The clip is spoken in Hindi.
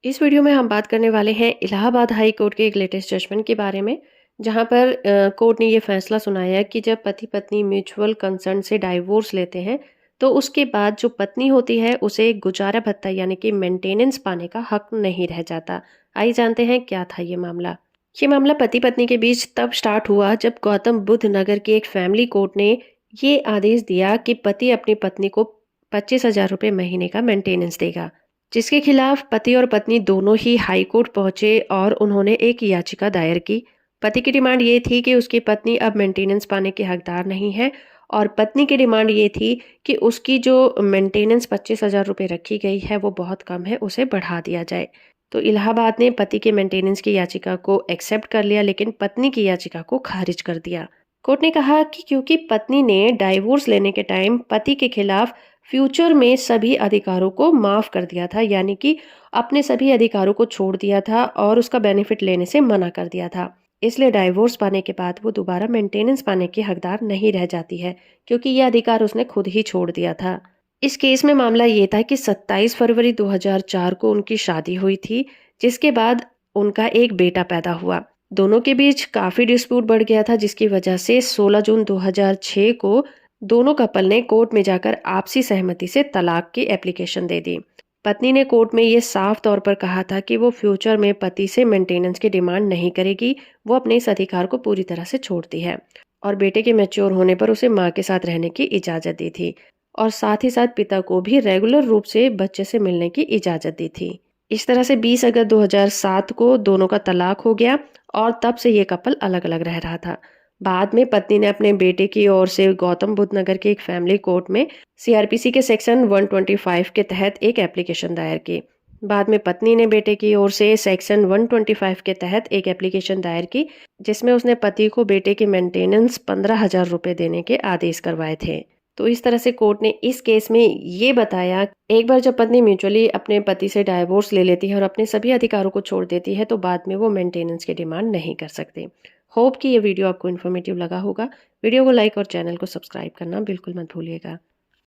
इस वीडियो में हम बात करने वाले हैं इलाहाबाद हाई कोर्ट के एक लेटेस्ट जजमेंट के बारे में, जहां पर कोर्ट ने ये फैसला सुनाया कि जब पति पत्नी म्यूचुअल कंसर्न से डाइवोर्स लेते हैं तो उसके बाद जो पत्नी होती है उसे गुजारा भत्ता यानी कि मेंटेनेंस पाने का हक नहीं रह जाता। आइए जानते हैं क्या था ये मामला। ये मामला पति पत्नी के बीच तब स्टार्ट हुआ जब गौतम बुद्ध नगर के एक फैमिली कोर्ट ने ये आदेश दिया कि पति अपनी पत्नी को 25,000 रुपये महीने का मेंटेनेंस देगा, जिसके खिलाफ पति और पत्नी दोनों ही हाई कोर्ट पहुंचे और उन्होंने एक याचिका दायर की। पति की डिमांड ये थी कि उसकी पत्नी अब मेंटेनेंस पाने के हकदार नहीं है, और पत्नी की डिमांड ये थी कि उसकी जो मेंटेनेंस 25,000 रुपये रखी गई है वो बहुत कम है, उसे बढ़ा दिया जाए। तो इलाहाबाद ने पति के मेंटेनेंस की याचिका को एक्सेप्ट कर लिया, लेकिन पत्नी की याचिका को खारिज कर दिया। कोर्ट ने कहा कि क्योंकि पत्नी ने डाइवोर्स लेने के टाइम पति के खिलाफ फ्यूचर में सभी अधिकारों को माफ कर दिया था, यानी कि अपने सभी अधिकारों को छोड़ दिया था और उसका बेनिफिट लेने से मना कर दिया था, इसलिए डाइवोर्स पाने के बाद वो दोबारा मेंटेनेंस पाने की हकदार नहीं रह जाती है, क्योंकि ये अधिकार उसने खुद ही छोड़ दिया था। इस केस में मामला ये था कि 27 फरवरी 2004 को उनकी शादी हुई थी, जिसके बाद उनका एक बेटा पैदा हुआ। दोनों के बीच काफी डिस्प्यूट बढ़ गया था, जिसकी वजह से 16 जून 2006 को दोनों कपल ने कोर्ट में जाकर आपसी सहमति से तलाक की एप्लीकेशन दे दी। पत्नी ने कोर्ट में ये साफ तौर पर कहा था कि वो फ्यूचर में पति से मेंटेनेंस की डिमांड नहीं करेगी, वो अपने इस अधिकार को पूरी तरह से छोड़ती है, और बेटे के मैच्योर होने पर उसे मां के साथ रहने की इजाजत दी थी, और साथ ही साथ पिता को भी रेगुलर रूप से बच्चे से मिलने की इजाजत दी थी। इस तरह से 20 अगस्त 2007 को दोनों का तलाक हो गया, और तब से ये कपल अलग अलग रह रहा था। बाद में पत्नी ने अपने बेटे की ओर से गौतम बुद्ध नगर के एक फैमिली कोर्ट में सीआरपीसी के सेक्शन 125 के तहत एक एप्लीकेशन दायर की। बाद में पत्नी ने बेटे की ओर से सेक्शन 125 के तहत एक एप्लीकेशन दायर की, जिसमें उसने पति को बेटे के मेंटेनेंस 15,000 रुपये देने के आदेश करवाए थे। तो इस तरह से कोर्ट ने इस केस में ये बताया, एक बार जब पत्नी म्यूचुअली अपने पति से डाइवोर्स ले लेती है और अपने सभी अधिकारों को छोड़ देती है, तो बाद में वो मेंटेनेंस की डिमांड नहीं कर सकती। होप कि ये वीडियो आपको इन्फॉर्मेटिव लगा होगा। वीडियो को लाइक और चैनल को सब्सक्राइब करना बिल्कुल मत भूलिएगा।